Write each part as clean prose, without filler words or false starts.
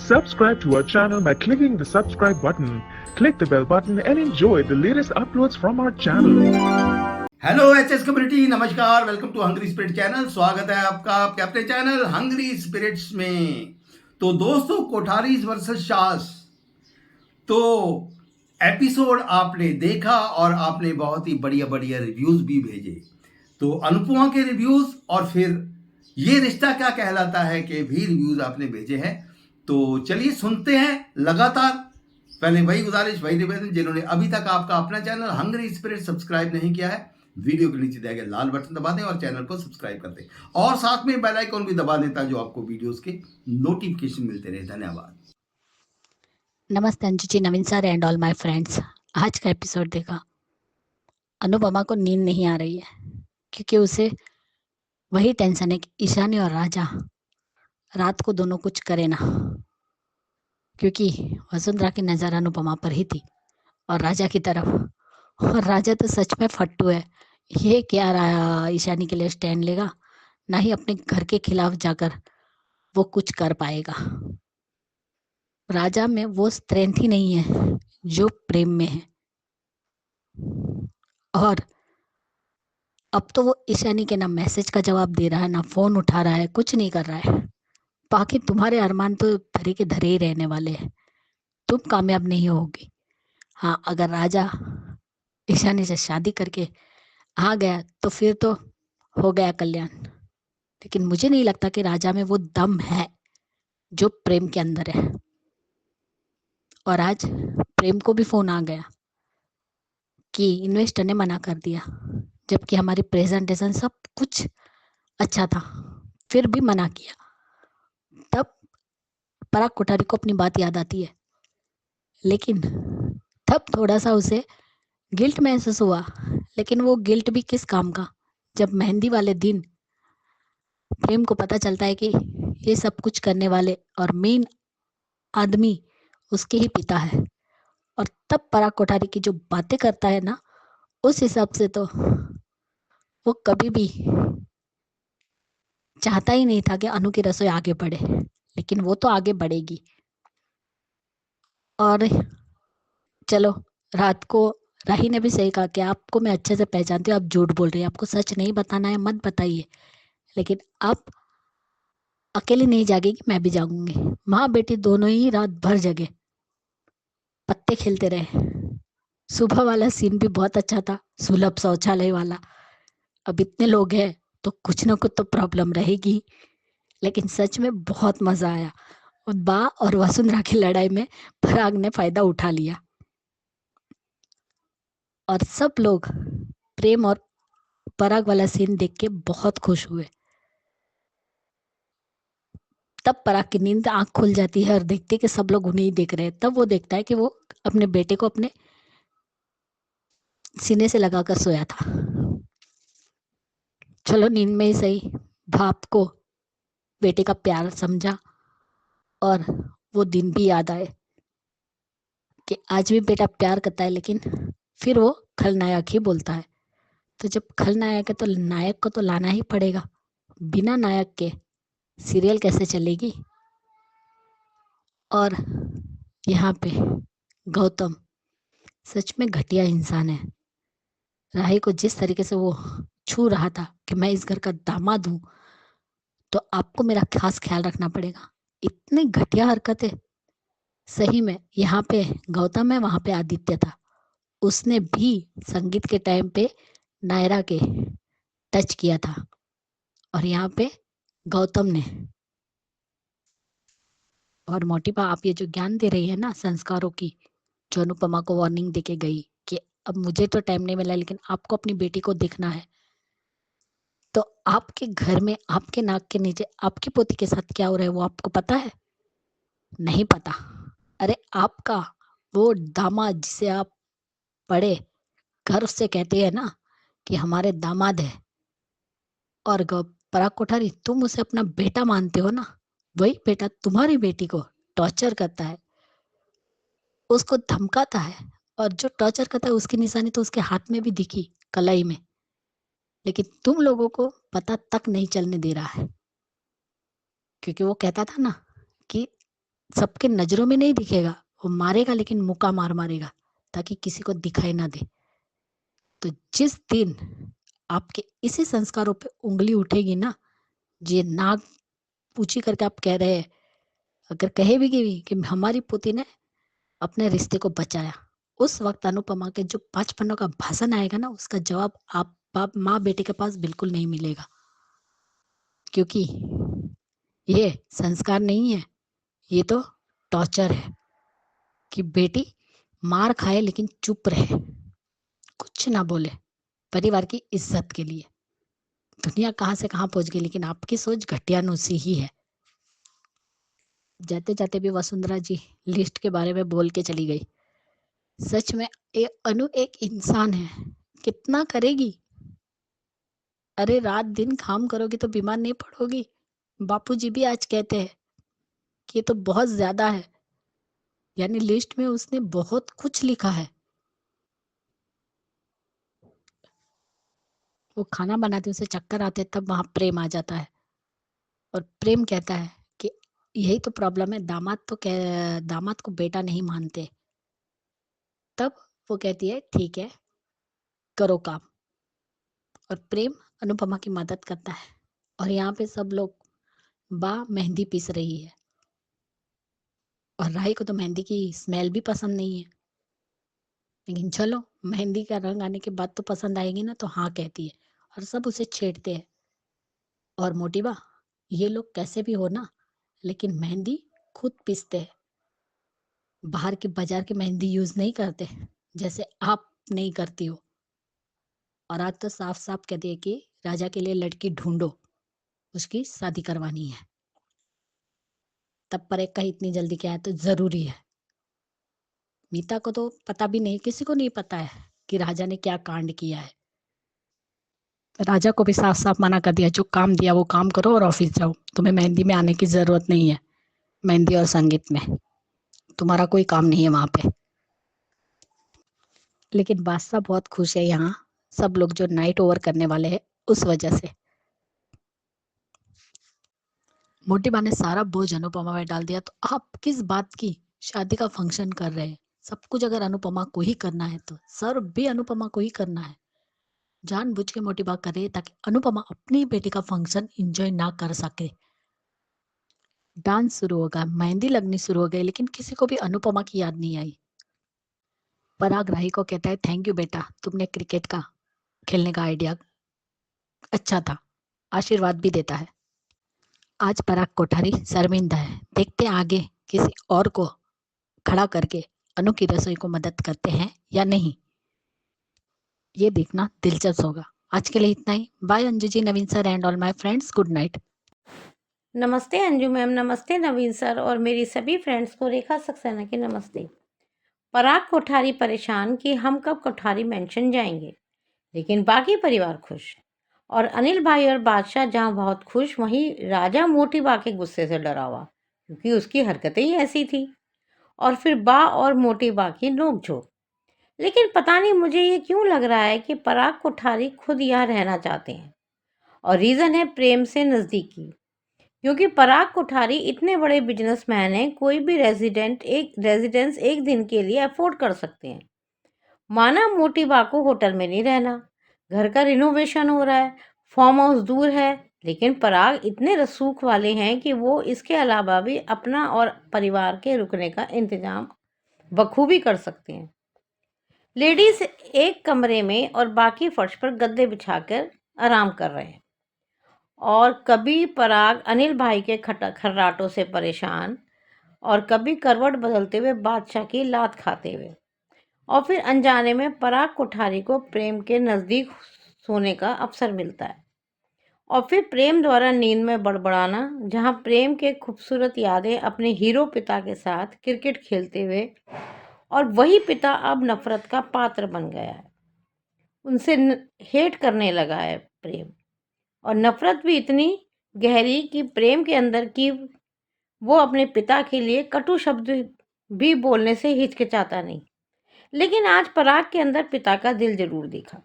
Subscribe to our channel by clicking the subscribe button. Click the bell button and enjoy the latest uploads from our channel. Hello HS community, नमस्कार। Welcome to hungry spirit channel. स्वागत है आपका आपके अपने channel hungry spirits में। तो दोस्तों, कोठारीज versus शास, तो एपिसोड आपने देखा और आपने बहुत ही बढ़िया बढ़िया रिव्यूज भी भेजे। तो अनुपमा के रिव्यूज और फिर ये रिश्ता क्या कहलाता है के भी रिव्यूज आपने भेजे हैं। तो चलिए सुनते हैं लगातार। पहले वही गुजारिश, वही निवेदन, जिन्होंने अभी तक आपका अपना चैनल हंग्री स्पिरिट सब्सक्राइब नहीं किया है, वीडियो के नीचे दिया गया लाल बटन दबा दें और चैनल को सब्सक्राइब कर दें और साथ में बेल आइकन भी दबा दें ताकि आपको वीडियोस के नोटिफिकेशन मिलते रहे। धन्यवाद। नमस्ते Anju ji, Naveen sir and all my friends. आज का एपिसोड देखा। अनुपमा को नींद नहीं आ रही है क्योंकि उसे वही टेंशन है कि ईशानी और राजा रात को दोनों कुछ करे ना, क्योंकि वसुंधरा की नज़र अनुपमा पर ही थी और राजा की तरफ। और राजा तो सच में फट्टू है। ये क्या रहा, ईशानी के लिए स्टैंड लेगा, ना ही अपने घर के खिलाफ जाकर वो कुछ कर पाएगा। राजा में वो स्ट्रेंथ ही नहीं है जो प्रेम में है। और अब तो वो ईशानी के ना मैसेज का जवाब दे रहा है, ना फोन उठा रहा है, कुछ नहीं कर रहा है। बाकी तुम्हारे अरमान तो धरे के धरे ही रहने वाले हैं, तुम कामयाब नहीं होगी। हाँ, अगर राजा ईशानी से शादी करके आ गया तो फिर तो हो गया कल्याण। लेकिन मुझे नहीं लगता कि राजा में वो दम है जो प्रेम के अंदर है। और आज प्रेम को भी फोन आ गया कि इन्वेस्टर ने मना कर दिया, जबकि हमारी प्रेजेंटेशन सब कुछ अच्छा था, फिर भी मना किया। तब पराग कोठारी को अपनी बात याद आती है, लेकिन तब थोड़ा सा उसे गिल्ट महसूस हुआ। लेकिन वो गिल्ट भी किस काम का, जब मेहंदी वाले दिन प्रेम को पता चलता है कि ये सब कुछ करने वाले और मेन आदमी उसके ही पिता है। और तब पराग कोठारी की जो बातें करता है ना, उस हिसाब से तो वो कभी भी चाहता ही नहीं था कि अनु की रसोई आगे बढ़े, लेकिन वो तो आगे बढ़ेगी। और चलो, रात को राही ने भी सही कहा कि आपको मैं अच्छे से पहचानती हूँ, आप झूठ बोल रही हैं, आपको सच नहीं बताना है मत बताइए, लेकिन आप अकेली नहीं जागेगी, मैं भी जागूंगी। माँ बेटी दोनों ही रात भर जगे, पत्ते खेलते रहे। सुबह वाला सीन भी बहुत अच्छा था, सुलभ शौचालय वाला। अब इतने लोग हैं तो कुछ ना कुछ तो प्रॉब्लम रहेगी, लेकिन सच में बहुत मजा आया। और बा और वसुंधरा की लड़ाई में पराग ने फायदा उठा लिया और सब लोग प्रेम और पराग वाला सीन देख के बहुत खुश हुए। तब पराग की नींद आंख खुल जाती है और देखती है कि सब लोग उन्हें ही देख रहे हैं। तब वो देखता है कि वो अपने बेटे को अपने सीने से लगाकर सोया था। चलो, नींद में ही सही, बाप को बेटे का प्यार समझा और वो दिन भी याद आए कि आज भी बेटा प्यार करता है, लेकिन फिर वो खलनायक ही बोलता है। तो जब खलनायक है तो नायक को तो लाना ही पड़ेगा, बिना नायक के सीरियल कैसे चलेगी। और यहाँ पे गौतम सच में घटिया इंसान है। राही को जिस तरीके से वो छू रहा था कि मैं इस घर का दामाद हूँ, तो आपको मेरा खास ख्याल रखना पड़ेगा। इतनी घटिया हरकतें। सही में यहाँ पे गौतम है, वहां पे आदित्य था। उसने भी संगीत के टाइम पे नायरा के टच किया था और यहाँ पे गौतम ने। और मोटिपा, आप ये जो ज्ञान दे रही है ना संस्कारों की, जो अनुपमा को वार्निंग देके गई कि अब मुझे तो टाइम नहीं मिला लेकिन आपको अपनी बेटी को देखना है, तो आपके घर में आपके नाक के नीचे आपकी पोती के साथ क्या हो रहा है वो आपको पता है? नहीं पता। अरे आपका वो दामाद जिसे आप बड़े गर्व से कहते हैं ना कि हमारे दामाद है, और पराग कोठारी तुम उसे अपना बेटा मानते हो ना, वही बेटा तुम्हारी बेटी को टॉर्चर करता है, उसको धमकाता है। और जो टॉर्चर करता है उसकी निशानी तो उसके हाथ में भी दिखी, कलाई में, लेकिन तुम लोगों को पता तक नहीं चलने दे रहा है। क्योंकि वो कहता था ना कि सबके नजरों में नहीं दिखेगा, वो मारेगा लेकिन मुक्का मार मारेगा ताकि किसी को दिखाई ना दे। तो जिस दिन आपके इसी संस्कारों पे उंगली उठेगी ना, ये नाक ऊंची करके आप कह रहे हैं, अगर कहे भी कि हमारी पोती ने अपने रिश्ते को बचाया, उस वक्त अनुपमा के जो 5 पन्नों का भाषण आएगा ना, उसका जवाब आप बाप माँ बेटे के पास बिल्कुल नहीं मिलेगा। क्योंकि ये संस्कार नहीं है, ये तो टॉर्चर है कि बेटी मार खाए लेकिन चुप रहे, कुछ ना बोले, परिवार की इज्जत के लिए। दुनिया कहाँ से कहाँ पहुंच गई, लेकिन आपकी सोच घटियानुसी ही है। जाते जाते भी वसुंधरा जी लिस्ट के बारे में बोल के चली गई। सच में अनु एक इंसान है, कितना करेगी? अरे रात दिन काम करोगी तो बीमार नहीं पड़ोगी? बापूजी भी आज कहते हैं कि ये तो बहुत ज्यादा है, यानी लिस्ट में उसने बहुत कुछ लिखा है। वो खाना बनाती उसे चक्कर आते तब वहां प्रेम आ जाता है और प्रेम कहता है कि यही तो प्रॉब्लम है, दामाद को बेटा नहीं मानते। तब वो कहती है ठीक है करो काम, और प्रेम अनुपमा की मदद करता है। और यहाँ पे सब लोग बा मेहंदी पीस रही है और राही को तो मेहंदी की स्मेल भी पसंद नहीं है, लेकिन चलो मेहंदी का रंग आने के बाद तो पसंद आएगी ना, तो हाँ कहती है और सब उसे छेड़ते हैं। और मोटी बा, ये लोग कैसे भी हो ना, लेकिन मेहंदी खुद पीसते हैं, बाहर की बाजार की मेहंदी यूज नहीं करते जैसे आप नहीं करती हो। और आज तो साफ साफ कहती है कि राजा के लिए लड़की ढूंढो, उसकी शादी करवानी है। तब पर एक का इतनी जल्दी क्या है तो जरूरी है। मीता को तो पता भी नहीं, किसी को नहीं पता है कि राजा ने क्या कांड किया है। राजा को भी साफ साफ मना कर दिया, जो काम दिया वो काम करो और ऑफिस जाओ, तुम्हें मेहंदी में आने की जरूरत नहीं है, मेहंदी और संगीत में तुम्हारा कोई काम नहीं है वहां पे। लेकिन बादशाह बहुत खुश है यहाँ, सब लोग जो नाइट ओवर करने वाले हैं उस वजह से। मोटी बा ने सारा बोझ अनुपमा में डाल दिया, तो आप किस बात की शादी का फंक्शन कर रहे हैं? सब कुछ अगर अनुपमा को ही करना है तो सर्व भी अनुपमा को ही करना है। जानबूझ के मोटी बा करे ताकि अनुपमा अपनी बेटी का फंक्शन एंजॉय ना कर सके। डांस शुरू होगा, मेहंदी लगनी शुरू हो गई, लेकिन किसी को भी अनुपमा की याद नहीं आई। पराग राही को कहता है थैंक यू बेटा, तुमने क्रिकेट का खेलने का आइडिया अच्छा था, आशीर्वाद भी देता है। आज पराग कोठारी शर्मिंदा है, देखते हैं आगे किसी और को खड़ा करके अनु की रसोई को मदद करते हैं या नहीं, ये देखना दिलचस्प होगा। आज के लिए इतना ही। Bye Anju ji, Naveen sir and all my friends, good night. नमस्ते अंजू मैम, नमस्ते नवीन सर और मेरी सभी फ्रेंड्स को रेखा सक्सेना की नमस्ते। पराग कोठारी परेशान कि हम कब कोठारी मेंशन जाएंगे, लेकिन बाकी परिवार खुश। और अनिल भाई और बादशाह जहां बहुत खुश, वहीं राजा मोटी बा के गुस्से से डरा हुआ, क्योंकि उसकी हरकतें ही ऐसी थी। और फिर बा और मोटी बा की नोकझोंक। लेकिन पता नहीं मुझे ये क्यों लग रहा है कि पराग कोठारी खुद यहाँ रहना चाहते हैं, और रीजन है प्रेम से नजदीकी। क्योंकि पराग कोठारी इतने बड़े बिजनेसमैन हैं, कोई भी रेजिडेंस एक दिन के लिए अफोर्ड कर सकते हैं। माना मोटी बा को होटल में नहीं रहना, घर का रिनोवेशन हो रहा है, फार्म हाउस दूर है, लेकिन पराग इतने रसूख वाले हैं कि वो इसके अलावा भी अपना और परिवार के रुकने का इंतजाम बखूबी कर सकते हैं। लेडीज एक कमरे में और बाकी फर्श पर गद्दे बिछाकर आराम कर रहे हैं। और कभी पराग अनिल भाई के खर्राटों से परेशान, और कभी करवट बदलते हुए बादशाह की लात खाते हुए, और फिर अनजाने में पराग कोठारी को प्रेम के नज़दीक सोने का अवसर मिलता है। और फिर प्रेम द्वारा नींद में बड़बड़ाना, जहां प्रेम के खूबसूरत यादें अपने हीरो पिता के साथ क्रिकेट खेलते हुए, और वही पिता अब नफरत का पात्र बन गया है, उनसे हेट करने लगा है प्रेम। और नफरत भी इतनी गहरी कि प्रेम के अंदर की वो अपने पिता के लिए कटु शब्द भी बोलने से हिचकिचाता नहीं। लेकिन आज पराग के अंदर पिता का दिल जरूर दिखा।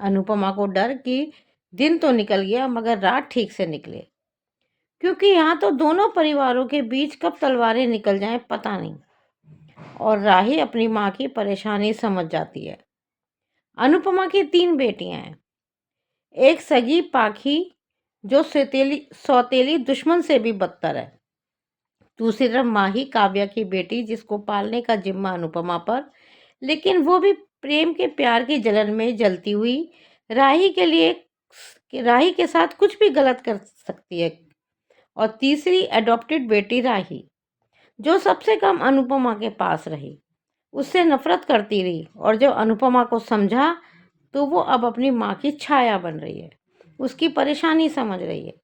अनुपमा को डर कि दिन तो निकल गया मगर रात ठीक से निकले। क्योंकि यहाँ तो दोनों परिवारों के बीच कब तलवारें निकल जाएं पता नहीं। और राही अपनी माँ की परेशानी समझ जाती है। अनुपमा की 3 बेटियां हैं। एक सगी पाखी जो सौतेली दुश्मन से भी बदतर है। दूसरी तरफ माही काव्या की बेटी जिसको पालने का जिम्मा अनुपमा पर, लेकिन वो भी प्रेम के प्यार की जलन में जलती हुई राही के साथ कुछ भी गलत कर सकती है। और तीसरी एडॉप्टेड बेटी राही जो सबसे कम अनुपमा के पास रही, उससे नफरत करती रही, और जब अनुपमा को समझा तो वो अब अपनी माँ की छाया बन रही है, उसकी परेशानी समझ रही है।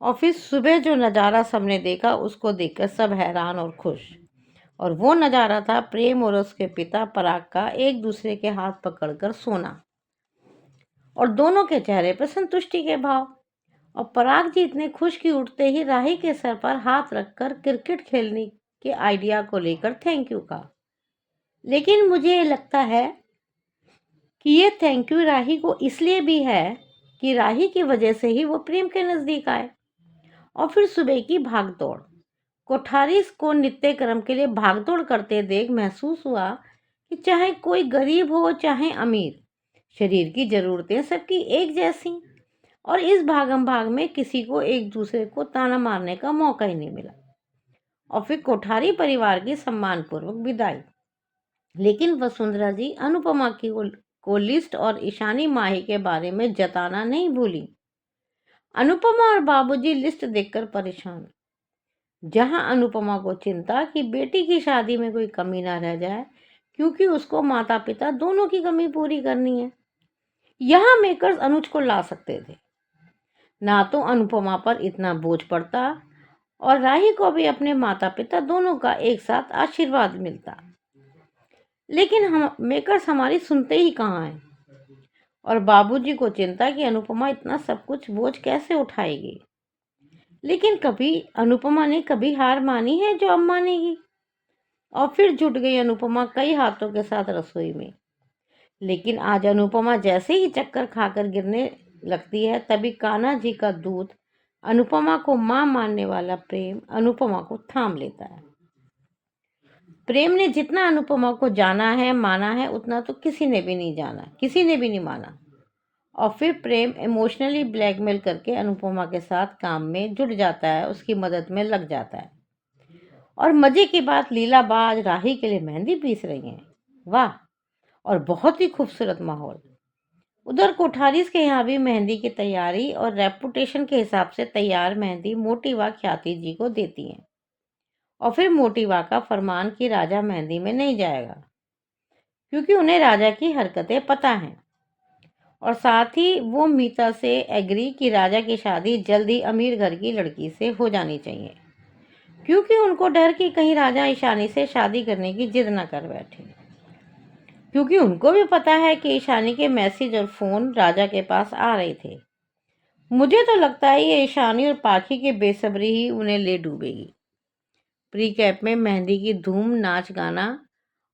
और फिर सुबह जो नज़ारा सबने देखा उसको देखकर सब हैरान और खुश। और वो नज़ारा था प्रेम और उसके पिता पराग का एक दूसरे के हाथ पकड़कर सोना, और दोनों के चेहरे पर संतुष्टि के भाव। और पराग जी इतने खुश कि उठते ही राही के सर पर हाथ रखकर क्रिकेट खेलने के आइडिया को लेकर थैंक यू कहा। लेकिन मुझे ये लगता है कि ये थैंक यू राही को इसलिए भी है कि राही की वजह से ही वो प्रेम के नजदीक आए। और फिर सुबह की भागदौड़, कोठारी को नित्य कर्म के लिए भागदौड़ करते देख महसूस हुआ कि चाहे कोई गरीब हो चाहे अमीर, शरीर की जरूरतें सबकी एक जैसी। और इस भागम भाग में किसी को एक दूसरे को ताना मारने का मौका ही नहीं मिला। और फिर कोठारी परिवार की सम्मानपूर्वक विदाई। लेकिन वसुंधरा जी अनुपमा को लिस्ट और ईशानी माही के बारे में जताना नहीं भूली। अनुपमा और बाबूजी लिस्ट देखकर परेशान। जहां अनुपमा को चिंता कि बेटी की शादी में कोई कमी ना रह जाए, क्योंकि उसको माता पिता दोनों की कमी पूरी करनी है, यहाँ मेकर्स अनुज को ला सकते थे। ना तो अनुपमा पर इतना बोझ पड़ता और राही को भी अपने माता पिता दोनों का एक साथ आशीर्वाद मिलता। लेकिन हम मेकर्स हमारी सुनते ही कहाँ हैं। और बाबूजी को चिंता कि अनुपमा इतना सब कुछ बोझ कैसे उठाएगी। लेकिन कभी अनुपमा ने कभी हार मानी है जो अब मानेगी। और फिर जुट गई अनुपमा कई हाथों के साथ रसोई में। लेकिन आज अनुपमा जैसे ही चक्कर खाकर गिरने लगती है, तभी कान्हा जी का दूत, अनुपमा को मां मानने वाला प्रेम, अनुपमा को थाम लेता है। प्रेम ने जितना अनुपमा को जाना है माना है, उतना तो किसी ने भी नहीं जाना, किसी ने भी नहीं माना। और फिर प्रेम इमोशनली ब्लैकमेल करके अनुपमा के साथ काम में जुट जाता है, उसकी मदद में लग जाता है। और मजे की बात, लीलाबाज राही के लिए मेहंदी पीस रही हैं। वाह, और बहुत ही खूबसूरत माहौल। उधर कोठारीज के यहाँ भी मेहंदी की तैयारी, और रेपुटेशन के हिसाब से तैयार मेहंदी मोटीवा ख्याति जी को देती हैं। और फिर मोटीवा का फरमान कि राजा मेहंदी में नहीं जाएगा, क्योंकि उन्हें राजा की हरकतें पता हैं। और साथ ही वो मीता से एग्री कि राजा की शादी जल्दी अमीर घर की लड़की से हो जानी चाहिए, क्योंकि उनको डर कि कहीं राजा ईशानी से शादी करने की जिद न कर बैठे। क्योंकि उनको भी पता है कि ईशानी के मैसेज और फोन राजा के पास आ रहे थे। मुझे तो लगता है ये ईशानी और पाखी की बेसब्री ही उन्हें ले डूबेगी। प्री कैप में मेहंदी की धूम, नाच गाना,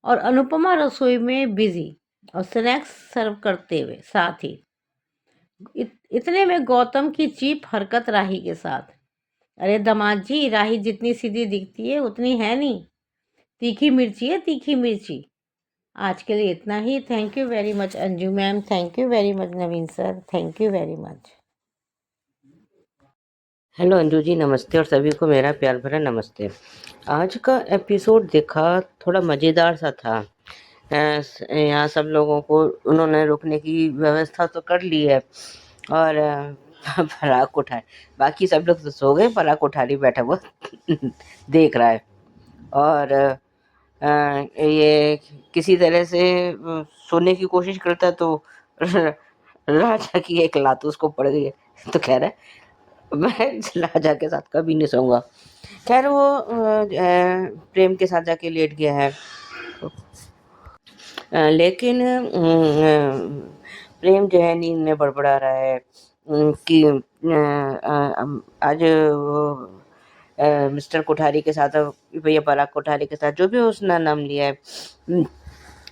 और अनुपमा रसोई में बिजी और स्नैक्स सर्व करते हुए। साथ ही इतने में गौतम की चीप हरकत राही के साथ। अरे दामाद जी, राही जितनी सीधी दिखती है उतनी है नहीं, तीखी मिर्ची है, तीखी मिर्ची। आज के लिए इतना ही। Thank you very much Anju ma'am, thank you very much Naveen sir, thank you very much. Hello Anju ji, नमस्ते, और सभी को मेरा प्यार भरा नमस्ते। आज का एपिसोड देखा, थोड़ा मज़ेदार सा था। यहाँ सब लोगों को उन्होंने रुकने की व्यवस्था तो कर ली है, और पराग कोठारी, बाकी सब लोग तो सो गए, पराग कोठारी बैठा हुआ देख रहा है। और ये किसी तरह से सोने की कोशिश करता तो राजा की एक लात उसको पड़ गई है, तो कह रहा है मैं राजा के साथ कभी नहीं सोऊंगा। खैर वो प्रेम के साथ जाके लेट गया है। लेकिन प्रेम जो है नींद में बड़बड़ा रहा है कि आज वो मिस्टर कोठारी के साथ, भैया पराग कोठारी के साथ, जो भी उसने नाम लिया है,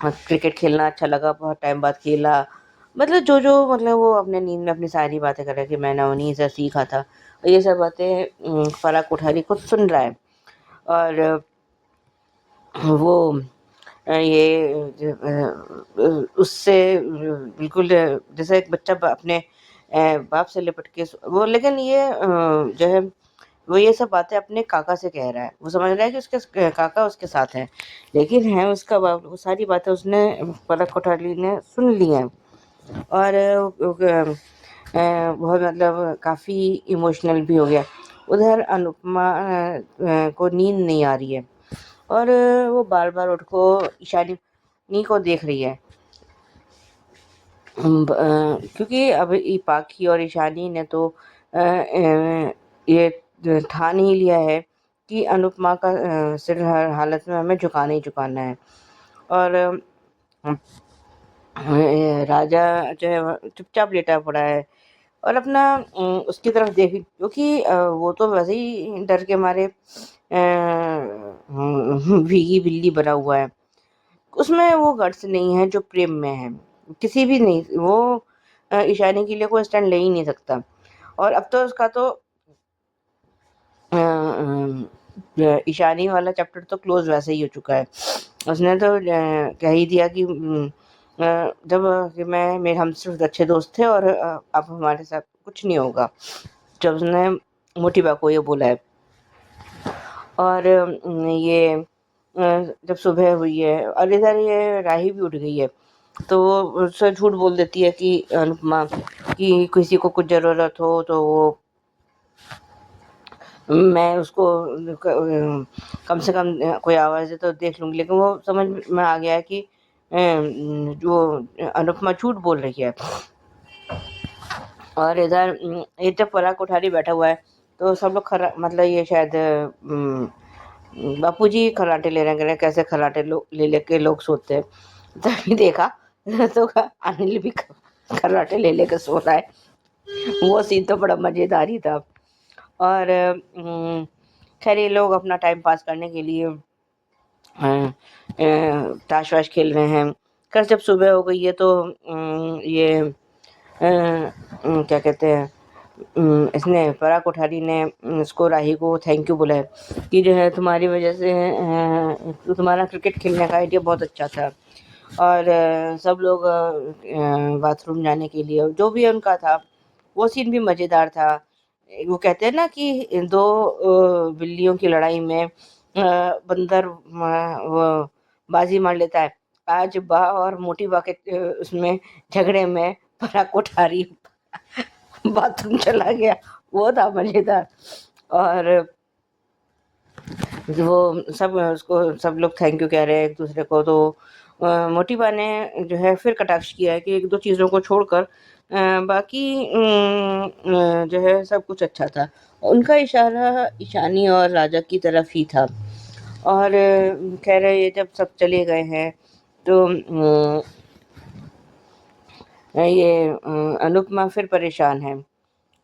क्रिकेट खेलना अच्छा लगा, बहुत टाइम बाद खेला, मतलब जो मतलब वो अपने नींद में अपनी सारी बातें कर रहा है कि मैंने उन्हीं से सीखा था, ये सब बातें पराग कोठारी खुद सुन रहा है। और वो उससे बिल्कुल जैसे एक बच्चा अपने बाप से लिपट के वो, लेकिन ये जो है वो ये सब बातें अपने काका से कह रहा है। वो समझ रहा है कि उसके काका उसके साथ हैं, लेकिन है उसका बाप। वो सारी बातें उसने पलक कोठारी ने सुन ली हैं। और बहुत मतलब काफ़ी इमोशनल भी हो गया। उधर अनुपमा को नींद नहीं आ रही है और वो बार बार उठ को ईशानी को देख रही है। क्योंकि अब पाखी और ईशानी ने तो ये ठान ही लिया है कि अनुपमा का सिर हर हालत में हमें झुकाना ही झुकाना है। और राजा जो है चुपचाप लेटा पड़ा है और अपना उसकी तरफ देख, क्योंकि वो तो वैसे ही डर के मारे भीगी बिल्ली बना हुआ है। उसमें वो गट्स नहीं है जो प्रेम में है। किसी भी नहीं, वो ईशानी के लिए कोई स्टैंड ले ही नहीं सकता। और अब तो उसका तो ईशानी वाला चैप्टर तो क्लोज वैसे ही हो चुका है। उसने तो कह ही दिया कि जब कि हम सिर्फ अच्छे दोस्त थे और अब हमारे साथ कुछ नहीं होगा, जब उसने मोटिबा को ये बोला है। और ये जब सुबह हुई है और इधर ये राही भी उठ गई है, तो वो उससे झूठ बोल देती है कि अनुपमा कि किसी को कुछ ज़रूरत हो तो वो मैं उसको कम से कम कोई आवाज़ दे तो देख लूँगी। लेकिन वो समझ में आ गया है कि जो अनुपमा झूठ बोल रही है। और इधर ये जब पराग कोठारी बैठा हुआ है तो सब लोग मतलब ये शायद बापूजी खर्राटे ले रहे हैं, कैसे खर्राटे ले लेके लोग सोते हैं। तभी देखा तो अनिल भी खर्राटे ले लेके सो रहा है। वो सीन तो बड़ा मज़ेदार ही था। और खैर ये लोग अपना टाइम पास करने के लिए ताश वाश खेल रहे हैं। खैर जब सुबह हो गई है तो ये क्या कहते हैं, इसने पराग कोठारी ने इसको राही को थैंक यू बोला है कि जो है तुम्हारी वजह से तो तुम्हारा क्रिकेट खेलने का आइडिया बहुत अच्छा था। और सब लोग बाथरूम जाने के लिए जो भी उनका था, वो सीन भी मज़ेदार था। वो कहते हैं ना कि दो बिल्लियों की लड़ाई में बंदर वो बाजी मार लेता है। आज बा और मोटी बा के उसमें झगड़े में पराग कोठारी बाथरूम चला गया। वो था मज़ेदार। और वो सब लोग थैंक यू कह रहे हैं एक दूसरे को। तो मोटी बा ने जो है फिर कटाक्ष किया है कि एक दो चीज़ों को छोड़कर बाकी जो है सब कुछ अच्छा था। उनका इशारा ईशानी और राजा की तरफ ही था। और खैर ये जब सब चले गए हैं तो ये अनुपमा फिर परेशान है।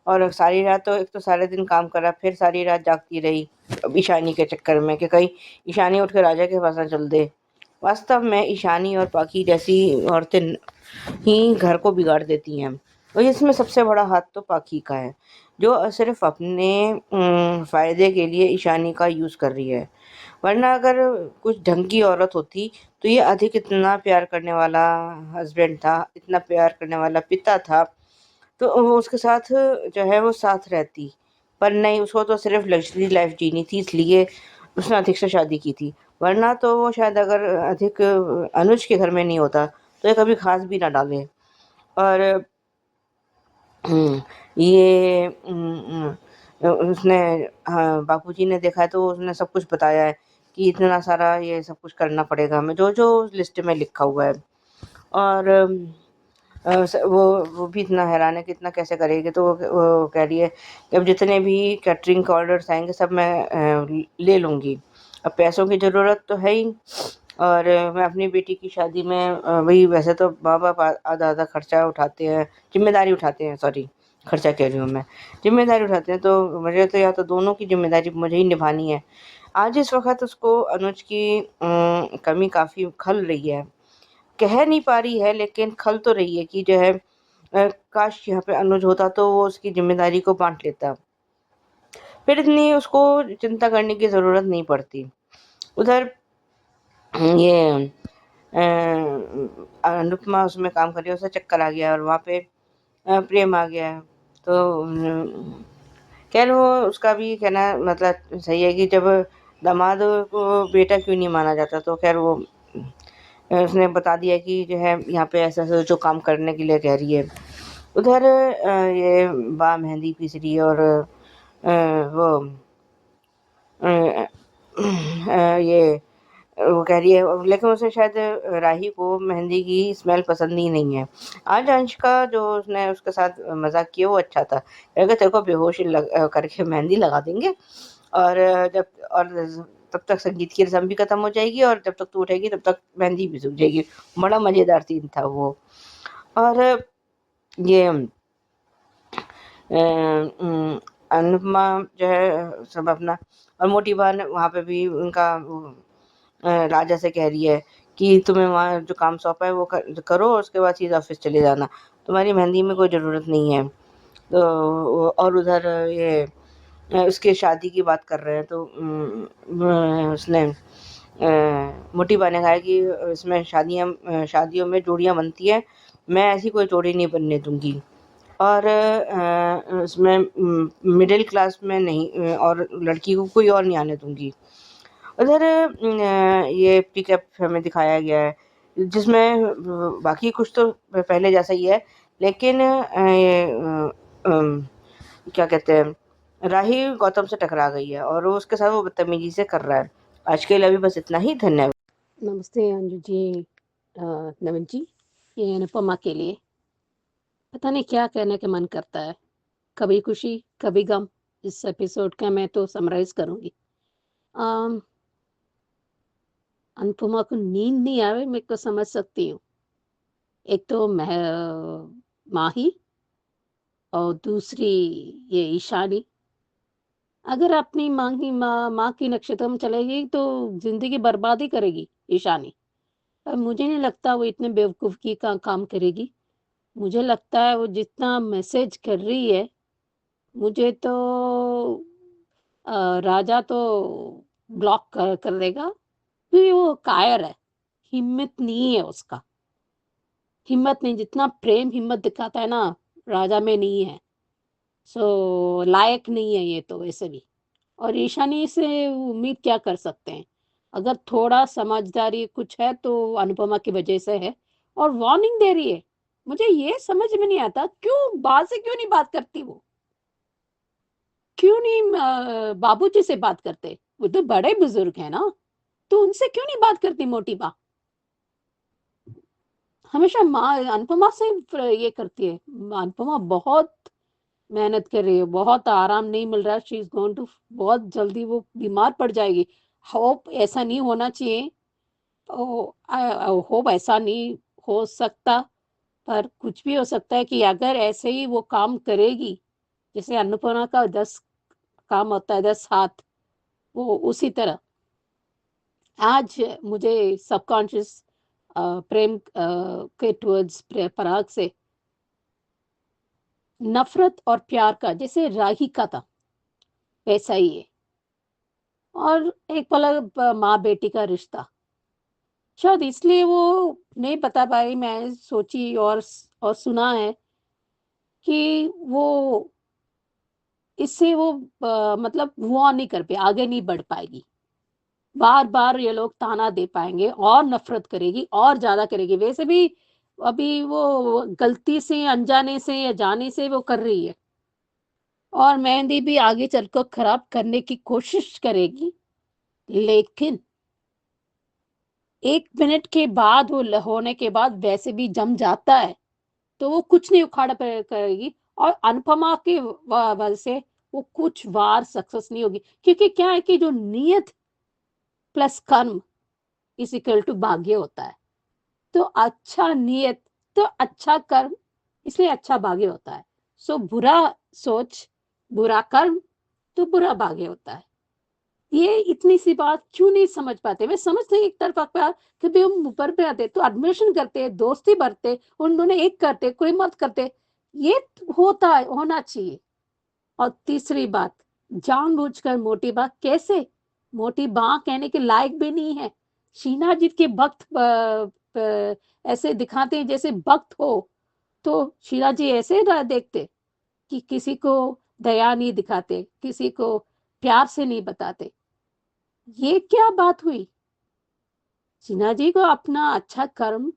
और सारी रात तो एक तो सारे दिन काम करा, फिर सारी रात जागती रही ईशानी के चक्कर में कि कहीं ईशानी उठ के राजा के पास ना चल दे। वास्तव में ईशानी और पाखी जैसी औरतें ही घर को बिगाड़ देती हैं। और इसमें सबसे बड़ा हाथ तो पाखी का है, जो सिर्फ अपने फ़ायदे के लिए ईशानी का यूज़ कर रही है। वरना अगर कुछ ढंग की औरत होती तो ये अधिक इतना प्यार करने वाला हस्बैंड था, इतना प्यार करने वाला पिता था, तो वो उसके साथ जो है वो साथ रहती। पर नहीं, उसको तो सिर्फ लग्जरी लाइफ जीनी थी, इसलिए उसने अधिक से शादी की थी। वरना तो वो शायद अगर अधिक अनुज के घर में नहीं होता तो ये कभी खास भी ना डाले। और ये उसने हाँ, बापूजी ने देखा है तो उसने सब कुछ बताया है कि इतना सारा ये सब कुछ करना पड़ेगा हमें, जो जो लिस्ट में लिखा हुआ है। और वो भी इतना हैरान है कि इतना कैसे करेगी। तो वो कह रही है कि अब जितने भी कैटरिंग के ऑर्डर्स आएंगे सब मैं ले लूँगी। अब पैसों की ज़रूरत तो है ही। और मैं अपनी बेटी की शादी में वही, वैसे तो माँ बाप आधा आधा खर्चा उठाते हैं, जिम्मेदारी उठाते हैं, सॉरी खर्चा कह रही हूँ मैं, जिम्मेदारी उठाते हैं। तो मुझे तो या तो दोनों की जिम्मेदारी मुझे ही निभानी है। आज इस वक्त उसको अनुज की कमी काफ़ी खल रही है, कह नहीं पा रही है लेकिन खल तो रही है कि जो है काश यहाँ पे अनुज होता तो वो उसकी जिम्मेदारी को बांट लेता। फिर इतनी उसको चिंता करने की ज़रूरत नहीं पड़ती। उधर ये अनुपमा उसमें काम कर रही है, उसे चक्कर आ गया और वहाँ पे प्रेम आ गया। तो खैर वो उसका भी कहना मतलब सही है कि जब दामाद को बेटा क्यों नहीं माना जाता, तो खैर वो उसने बता दिया कि जो है यहाँ पे ऐसा जो काम करने के लिए कह रही है। उधर ये बा मेहंदी पीस रही है और वो ये वो कह रही है, लेकिन उसे शायद राही को मेहंदी की स्मेल पसंद ही नहीं है। आज अंश का जो उसने उसके साथ मजाक किया वो अच्छा था। अगर तेरे को बेहोश करके मेहंदी लगा देंगे और तब तक संगीत की रस्म भी खत्म हो जाएगी और जब तक तू उठेगी तब तक मेहंदी भी सूख जाएगी। बड़ा मजेदार सीन था वो। और ये अनुपमा जो है सब अपना, और मोटी बहन वहाँ पे भी उनका राजा से कह रही है कि तुम्हें वहाँ जो काम सौंपा है वो करो और उसके बाद सीधा ऑफिस चले जाना, तुम्हारी मेहंदी में कोई ज़रूरत नहीं है। तो और उधर ये उसके शादी की बात कर रहे हैं, तो उसने मोटी बहन ने कहा है कि इसमें शादियों में जोड़ियाँ बनती हैं, मैं ऐसी कोई जोड़ी नहीं बनने दूंगी। और उसमें मिडिल क्लास में नहीं और लड़की को कोई और नहीं आने दूंगी। उधर ये पिकअप हमें दिखाया गया है जिसमें बाकी कुछ तो पहले जैसा ही है, लेकिन क्या कहते हैं, राही गौतम से टकरा गई है और वो उसके साथ वो बदतमीजी से कर रहा है। आज के लिए अभी बस इतना ही, धन्यवाद। नमस्ते अंजू जी, नवीन जी। ये अनुपमा के लिए पता नहीं क्या कहने का मन करता है, कभी खुशी कभी गम। इस एपिसोड का मैं तो समराइज करूंगी। अनुपमा को नींद नहीं आवे मैं को समझ सकती हूँ। एक तो माही और दूसरी ये ईशानी। अगर अपनी माँ की नक्षत्र में चलेगी तो जिंदगी बर्बाद ही करेगी ईशानी। पर मुझे नहीं लगता वो इतने बेवकूफ़ी का काम करेगी। मुझे लगता है वो जितना मैसेज कर रही है, मुझे तो राजा तो ब्लॉक कर देगा, क्योंकि वो कायर है, हिम्मत नहीं है उसका। हिम्मत नहीं, जितना प्रेम हिम्मत दिखाता है ना, राजा में नहीं है। सो लायक नहीं है ये तो वैसे भी। और ईशानी से उम्मीद क्या कर सकते हैं? अगर थोड़ा समझदारी कुछ है तो अनुपमा की वजह से है। और वार्निंग दे रही है। मुझे ये समझ में नहीं आता क्यों बात से क्यों नहीं बात करती वो, क्यों नहीं बाबूजी से बात करते, वो तो बड़े बुजुर्ग है ना, तो उनसे क्यों नहीं बात करती मोटी माँ? हमेशा माँ अनुपमा से ये करती है। अनुपमा बहुत मेहनत कर रही है, बहुत आराम नहीं मिल रहा है। शी इज गोइंग टू, बहुत जल्दी वो बीमार पड़ जाएगी। होप ऐसा नहीं होना चाहिए, होप ऐसा नहीं हो सकता, पर कुछ भी हो सकता है कि अगर ऐसे ही वो काम करेगी, जैसे अन्नपूर्णा का 10 काम होता है, 10 हाथ, वो उसी तरह। आज मुझे सबकॉन्शियस प्रेम के टुवर्ड्स पराग से नफरत और प्यार का, जैसे राही का था वैसा ही है। और एक पल माँ बेटी का रिश्ता, शायद इसलिए वो नहीं बता पाई। मैं सोची और सुना है कि वो इससे वो मतलब मूव ऑन नहीं कर पाए, आगे नहीं बढ़ पाएगी। बार बार ये लोग ताना दे पाएंगे और नफरत करेगी और ज्यादा करेगी। वैसे भी अभी वो गलती से, अनजाने से या जाने से वो कर रही है, और मेहंदी भी आगे चलकर खराब करने की कोशिश करेगी। लेकिन 1 मिनट के बाद वो होने के बाद वैसे भी जम जाता है, तो वो कुछ नहीं उखाड़ करेगी। और अनुपमा के वजह से वो कुछ बार सक्सेस नहीं होगी, क्योंकि क्या है कि जो नियत प्लस कर्म इज इक्वल टू भाग्य होता है। तो अच्छा नियत तो अच्छा कर्म, इसलिए अच्छा भाग्य होता है। सो बुरा सोच, बुरा कर्म तो बुरा भाग्य होता है। ये इतनी सी बात क्यों नहीं समझ पाते? वे समझते हैं एक तरफा प्यार, कभी हम ऊपर पे आते तो एडमिशन करते, दोस्ती बढ़ते, उन दोनों एक करते, कोई मत करते। ये होता है, होना चाहिए। और तीसरी बात, जानबूझकर मोटी बात कैसे? मोटी बाँ कहने के लायक भी नहीं है। शीना जी के भक्त ऐसे दिखाते हैं जैसे भक्त हो, तो शीला जी ऐसे देखते कि किसी को दया नहीं दिखाते, किसी को प्यार से नहीं बताते। ये क्या बात हुई? शीना जी को अपना अच्छा कर्म,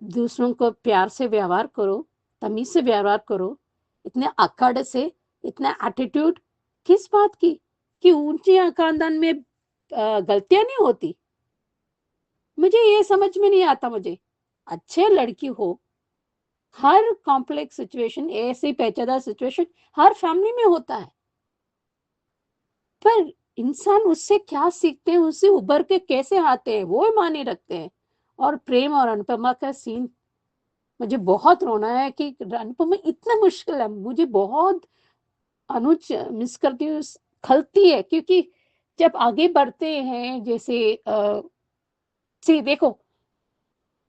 दूसरों को प्यार से व्यवहार करो, तमीज से व्यवहार करो। इतने अकड़ से, इतना एटीट्यूड किस बात की? कि ऊंचे खानदान में गलतियां नहीं होती? मुझे ये समझ में नहीं आता। मुझे अच्छे लड़की हो, हर कॉम्प्लेक्स सिचुएशन, ऐसे पेचीदा सिचुएशन हर फैमिली में होता है, पर इंसान उससे क्या सीखते हैं, उससे उभर के कैसे आते हैं, वो माने रखते हैं। और प्रेम और अनुपमा का सीन, मुझे बहुत रोना है कि अनुपमा इतना मुश्किल है। मुझे बहुत अनुज मिस करती हूँ, खलती है, क्योंकि जब आगे बढ़ते हैं जैसे सी देखो,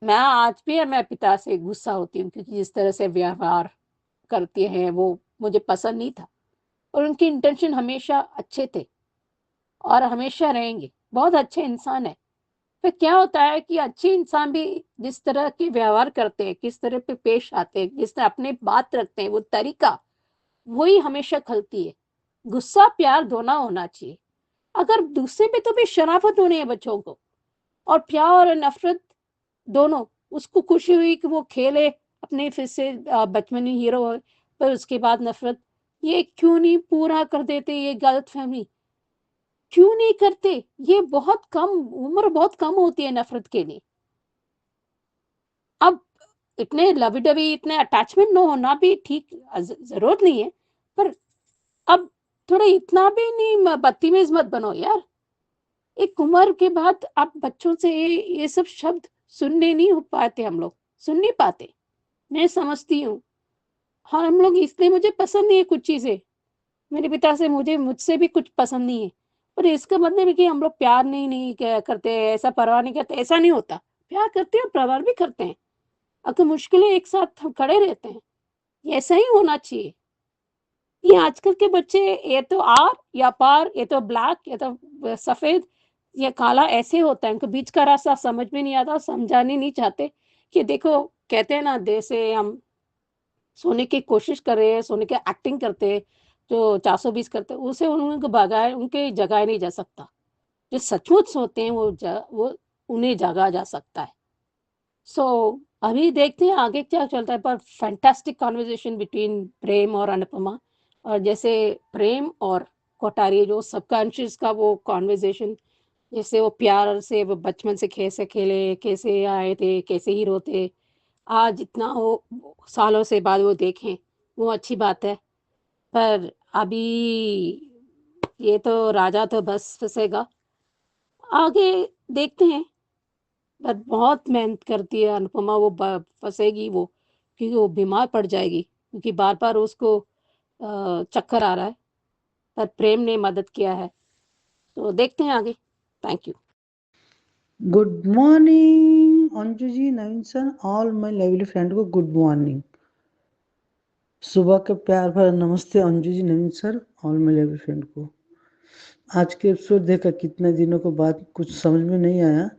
मैं आज भी मैं पिता से गुस्सा होती हूँ, क्योंकि जिस तरह से व्यवहार करते हैं वो मुझे पसंद नहीं था, और उनके इंटेंशन हमेशा अच्छे थे और हमेशा रहेंगे। बहुत अच्छे इंसान है। फिर क्या होता है कि अच्छे इंसान भी जिस तरह के व्यवहार करते हैं, किस तरह पे पेश आते हैं, जिस तरह अपने बात रखते हैं, वो तरीका, वही हमेशा खलती है। गुस्सा प्यार दोनों होना चाहिए। अगर दूसरे पे तो भी शराफत होनी है बच्चों को, और प्यार और नफरत दोनों। उसको खुशी हुई कि वो खेले अपने फिर से बचपन हीरो, पर उसके बाद नफरत। ये क्यों नहीं पूरा कर देते? ये गलतफहमी क्यों नहीं करते? ये बहुत कम उम्र, बहुत कम होती है नफरत के लिए। अब इतने लवी-डवी, इतने अटैचमेंट न होना भी ठीक, ज़रूरत नहीं है, पर अब थोड़ा इतना भी नहीं बदतमीज़ मत बनो यार। एक उम्र के बाद आप बच्चों से ये सब शब्द सुनने नहीं हो पाते, हम लोग सुन नहीं पाते। मैं समझती हूँ। हाँ, हम लोग इसलिए, मुझे पसंद नहीं है कुछ चीज़ें। मेरे पिता से मुझसे भी कुछ पसंद नहीं है। पर इसका मतलब है कि हम लोग प्यार नहीं करते, ऐसा परवाह नहीं करते, ऐसा नहीं होता। प्यार करते हैं और परवाह भी करते हैं। अगर मुश्किलें एक साथ हम खड़े रहते हैं, ये ऐसा ही होना चाहिए। ये आजकल के बच्चे, ये तो आर या पार, ये तो ब्लैक, ये तो सफ़ेद, ये काला, ऐसे होता है। उनको बीच का रास्ता समझ में नहीं आता, समझाने नहीं चाहते कि देखो, कहते हैं ना, जैसे हम सोने की कोशिश कर रहे हैं, सोने की एक्टिंग करते हैं, जो 420 करते हैं, उसे उनको भगाए, उनके जगाया नहीं जा सकता। जो सचमुच सोते हैं वो उन्हें जगा जा सकता है। सो अभी देखते हैं आगे क्या चलता है, पर फैंटास्टिक कन्वर्सेशन बिटवीन प्रेम और अनुपमा। और जैसे प्रेम और कोठारी, जो सबकॉन्शियस का वो कन्वर्सेशन, जैसे वो प्यार से, वो बचपन से कैसे खेले, कैसे आए थे, कैसे हीरो थे, आज इतना वो सालों से बाद वो देखें, वो अच्छी बात है। पर अभी ये तो राजा तो बस फँसेगा, आगे देखते हैं। पर बहुत मेहनत करती है अनुपमा, वो फंसेगी वो, क्योंकि वो बीमार पड़ जाएगी, क्योंकि बार बार उसको चक्कर आ रहा है। पर प्रेम ने मदद किया है, तो देखते हैं आगे। Thank you. Good morning Anju ji, Naveen sir, all my lovely friend को गुड मॉर्निंग। सुबह के प्यार भरा नमस्ते Anju ji, Naveen sir, all my lovely friend को। आज के एपिसोड देखा, कितने दिनों के बाद, कुछ समझ में नहीं आया,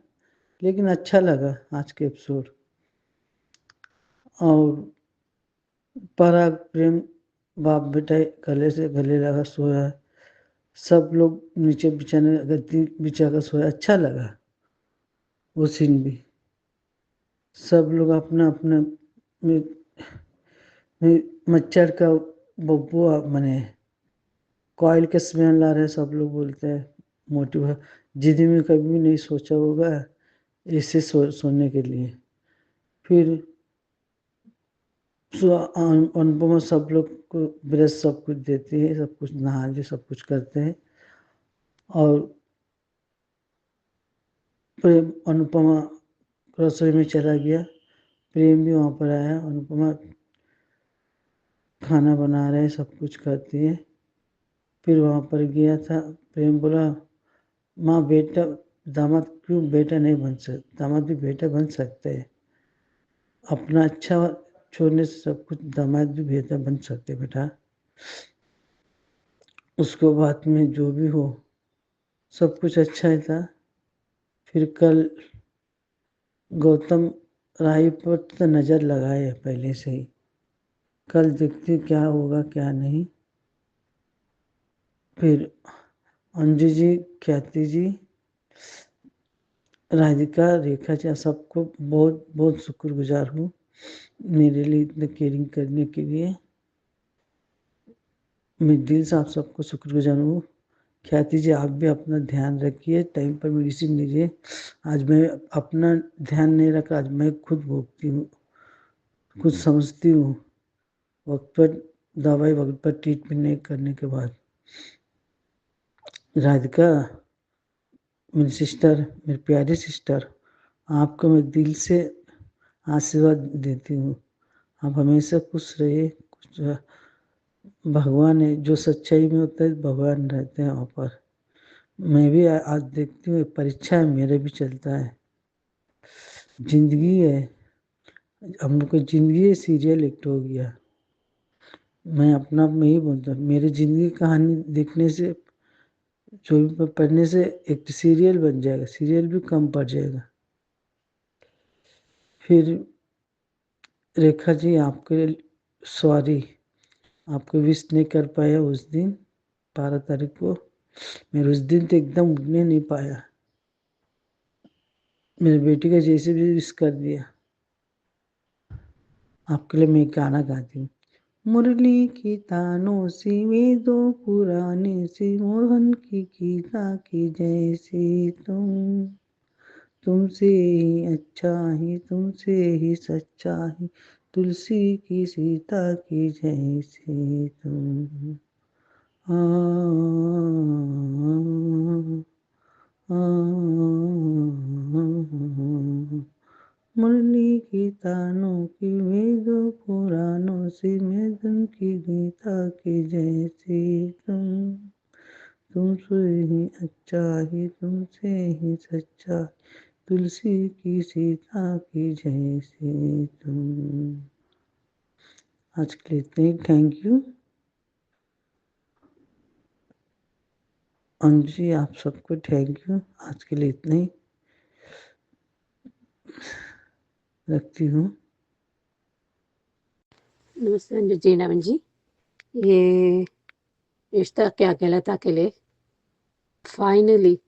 लेकिन अच्छा लगा आज के एपिसोड। और पराग प्रेम, बाप बेटा गले से गले लगा सोया, सब लोग नीचे बिछाने गद्दी बिछा कर सोया, अच्छा लगा वो सीन भी। सब लोग अपना अपना मच्छर का बब्बू मने कॉयल के स्मेल ला रहे, सब लोग बोलते हैं। मोटी जिदी में कभी भी नहीं सोचा होगा ऐसे सोने के लिए। फिर अनुपमा सब लोग को ब्रश सब कुछ देती है, सब कुछ नहा ली, सब कुछ करते हैं। और प्रेम, अनुपमा रसोई में चला गया, प्रेम भी वहाँ पर आया। अनुपमा खाना बना रहे, सब कुछ करती है। फिर वहाँ पर गया था, प्रेम बोला, माँ बेटा दामाद क्यों बेटा नहीं बन सकता, दामाद भी बेटा बन सकते हैं। अपना अच्छा छोड़ने से सब कुछ दामाद भी बेटा बन सकते बेटा। उसके बाद में जो भी हो सब कुछ अच्छा ही था। फिर कल गौतम राय पर तो नज़र लगाए है पहले से ही। कल देखते क्या होगा क्या नहीं। फिर अंजू जी, ख्याति जी, राधिका, रेखा जी, सबको बहुत बहुत शुक्रगुजार हूँ मेरे लिए इतने केयरिंग करने के लिए। मैं दिल से आप सबको शुक्रगुजार हूँ। ख्याति जी, आप भी अपना ध्यान रखिए, टाइम पर मेडिसिन लीजिए। आज मैं अपना ध्यान नहीं रखा, आज मैं खुद भोगती हूँ, खुद समझती हूँ। वक्त पर दवाई, वक्त पर ट्रीटमेंट नहीं करने के बाद। राधिका, मेरी सिस्टर, मेरी प्यारी सिस्टर, आपको मैं दिल से आशीर्वाद देती हूँ। आप हमेशा खुश रहिए। कुछ भगवान है, जो सच्चाई में होता है भगवान रहते हैं वहाँ पर। मैं भी आज देखती हूँ परीक्षा है, मेरे भी चलता है। जिंदगी है, हम लोग को जिंदगी सीरियल एक्ट हो गया। मैं अपना मैं ही बोलता हूँ, मेरी जिंदगी कहानी देखने से, जो पढ़ने से एक सीरियल बन जाएगा, सीरियल भी कम पड़ जाएगा। फिर रेखा जी, आपके सॉरी, आपको विश नहीं कर पाया उस दिन 12 तारीख को। मैं उस दिन तो एकदम उठने नहीं पाया। मेरी बेटी का जैसे भी विश कर दिया। आपके लिए मैं एक गाना गाती हूँ। मुरली की तानों सी वेदों पुराने सी, मोहन की गीता की जैसी तुमसे ही अच्छा ही, तुमसे ही सच्चा ही, तुलसी की सीता की जैसी तुम। आ, आ, मुरली की तानों की वेदों पुराणों से, मैदन की गीता की जैसी तुमसे ही अच्छा ही, तुमसे ही सच्चा, तुलसी की सीता की जैसी तुम। आज के लिए इतने ही। थैंक यू अंजू जी, आप सबको थैंक यू। आज के लिए इतना ही, रखती हूँ। नमस्ते अंजू जी, नमन जी। ये रिश्ता क्या कहलाता के लिए फाइनली,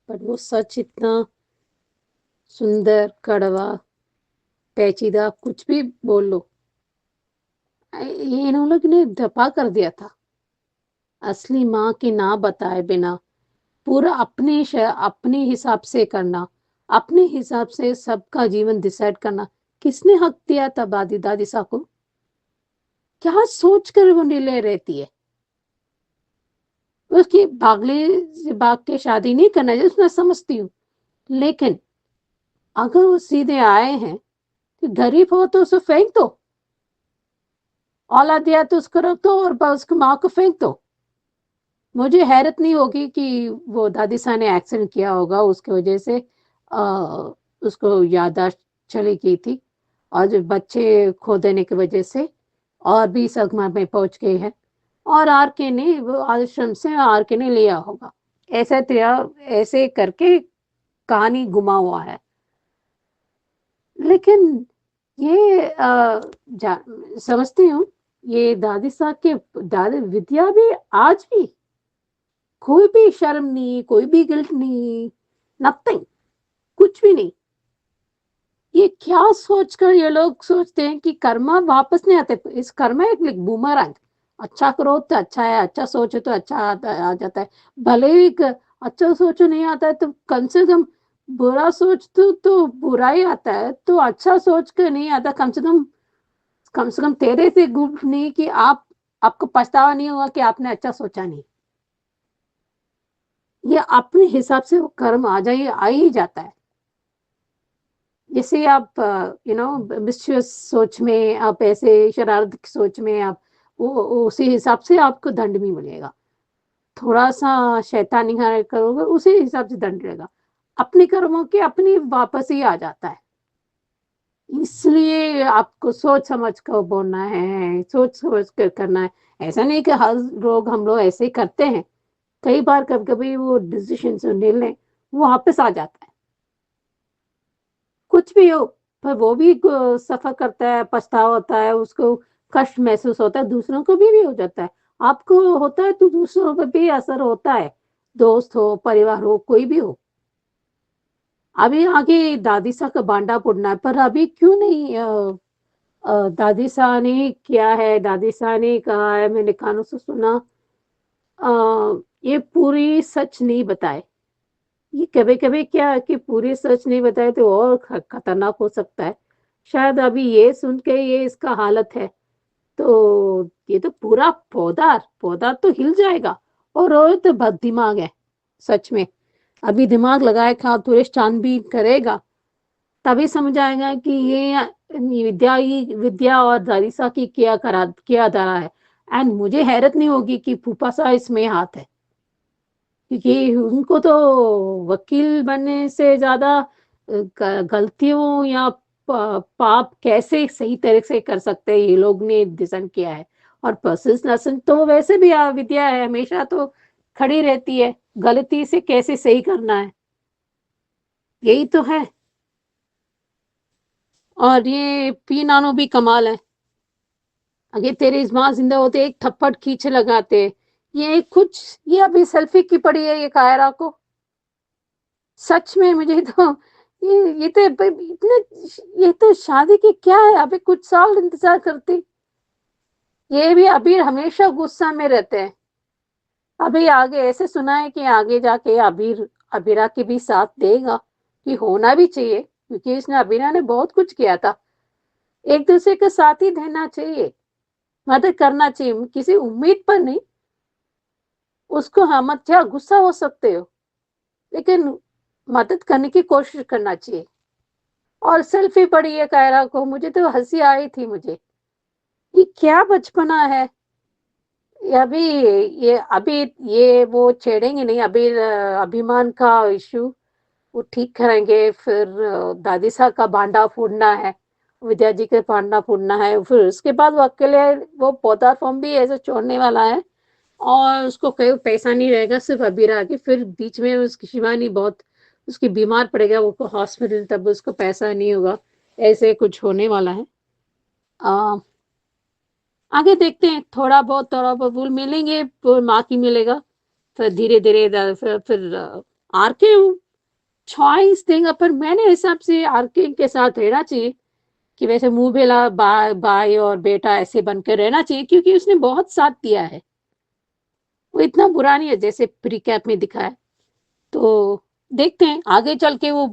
बट वो सच इतना सुंदर, कड़वा, पेचीदा, कुछ भी बोल लो, ये इन लोग ने धपा कर दिया था। असली माँ की ना बताए बिना पूरा अपने हिसाब से करना, अपने हिसाब से सबका जीवन डिसाइड करना, किसने हक दिया था दादी दादी सा को? क्या सोच कर वो निर्णय रहती है? उसकी भागले से भाग के शादी नहीं करना चाहिए, मैं समझती हूँ, लेकिन अगर वो सीधे आए हैं कि गरीब हो तो उसे फेंक दो, औलाद दिया तो उसको रख दो और उसकी माँ को फेंक दो। मुझे हैरत नहीं होगी कि वो दादी सा ने एक्सीडेंट किया होगा, उसकी वजह से उसको याददाश्त चली गई थी, और जो बच्चे खो देने की वजह से और भी सदमा में पहुंच गए हैं, और आर के ने वो आश्रम से आर के ने लिया होगा। ऐसे करके कहानी गुमा हुआ है। लेकिन ये समझती हूँ, ये दादी साहब के दादी विद्या भी आज भी कोई भी शर्म नहीं, कोई भी गिल्ट नहीं, नथिंग, कुछ भी नहीं। ये क्या सोचकर ये लोग सोचते हैं कि कर्मा वापस नहीं आते। इस कर्मा एक बूमरैंग, अच्छा करो तो अच्छा है, अच्छा सोचो तो अच्छा आ जाता है। भले ही अच्छा सोचो नहीं आता है तो कम से कम बुरा सोच तो बुरा ही आता है, तो अच्छा सोच कर नहीं आता, कम से कम तेरे से गुप नहीं कि आपको पछतावा नहीं हुआ कि आपने अच्छा सोचा नहीं। ये अपने हिसाब से वो कर्म आ ही जाता है। जैसे आप मिस्chievous सोच में, आप ऐसे शरारत की सोच में आप वो उसी हिसाब से आपको दंड भी मिलेगा। थोड़ा सा शैतानी करोगे उसी हिसाब से दंड मिलेगा। अपने कर्मों के अपनी वापस ही आ जाता है। इसलिए आपको सोच समझ कर बोलना है, सोच समझ कर करना है। ऐसा नहीं कि हर लोग हम लोग ऐसे ही करते हैं। कई बार कभी-कभी वो डिसीज़न जो निर्णय वो वापस आ जाता है। कुछ भी हो, पर वो भी सफ़र करता है, पछतावा होता है, उसको कष्ट महसूस होता है, दूसरों को भी हो जाता है। आपको होता है तो दूसरों पे भी असर होता है, दोस्त हो, परिवार हो, कोई भी हो। अभी आगे दादी सा का बांडा फूटना है, पर अभी क्यों नहीं दादी सा ने किया है, दादी सा ने कहा है, मैंने कानों से सुना ये पूरी सच नहीं बताए। ये कभी-कभी क्या है कि पूरी सच नहीं बताए तो और खतरनाक हो सकता है। शायद अभी ये सुन के ये इसका हालत है, तो ये तो पूरा पौधा तो हिल जाएगा और वो तो बहुत दिमाग है, सच में। अभी दिमाग लगाए थोड़ी छानबीन करेगा, तभी समझ आएगा कि ये विद्या और दारिसा की किया जा रहा है। एंड मुझे हैरत नहीं होगी कि फूफा सा इसमें हाथ है। क्योंकि उनको तो वकील बनने से ज़्यादा गलतियों या पाप कैसे सही तरह से कर सकते हैं ये लोग ने डिज़ाइन किया है। और पर्सिस्टेंस तो वैसे भी विद्या है, हमेशा तो खड़ी रहती है, गलती से कैसे सही करना है, यही तो है। और ये पी नानो भी कमाल है। अगर तेरी माँ जिंदा होते एक थप्पड़ खींचे लगाते। ये अभी सेल्फी की पड़ी है ये कायरा को। सच में मुझे तो ये तो इतने ये तो शादी की क्या है, अभी कुछ साल इंतजार करती। ये भी अभी हमेशा गुस्सा में रहते हैं। अभी आगे ऐसे सुना है कि आगे जाके अबीरा के भी साथ देगा, कि होना भी चाहिए क्योंकि इसने अबीरा ने बहुत कुछ किया था। एक दूसरे के साथ ही रहना चाहिए, मदद करना चाहिए, किसी उम्मीद पर नहीं। उसको हाँ मत क्या गुस्सा हो सकते हो, लेकिन मदद करने की कोशिश करना चाहिए। और सेल्फी पड़ी है कायरा को, मुझे तो हंसी आई थी मुझे। ये क्या बचपना है। ये अभी अभी ये वो छेड़ेंगे नहीं, अभी अभिमान का इश्यू वो ठीक करेंगे। फिर दादी साहब का भांडा फोड़ना है, विद्या जी के भांडा फोड़ना है, फिर उसके बाद वो अकेले वो पौधा फॉर्म भी ऐसे छोड़ने वाला है। और उसको कोई पैसा नहीं रहेगा, सिर्फ अबीरा के। फिर बीच में उसकी शिवानी बहुत उसकी बीमार पड़ेगा, वो हॉस्पिटल, तब उसको पैसा नहीं होगा। ऐसे कुछ होने वाला है। आ, आगे देखते हैं, थोड़ा बहुत फूल मिलेंगे, फिर माँ की मिलेगा। फिर धीरे धीरे फिर आर के चॉइस देगा, पर मैंने हिसाब से आर के के साथ रहना चाहिए। कि वैसे मुंह बेला भाई और बेटा ऐसे बनकर रहना चाहिए, क्योंकि उसने बहुत साथ दिया है। वो इतना बुरा नहीं है जैसे प्री कैप में दिखा है। तो देखते हैं आगे चल के वो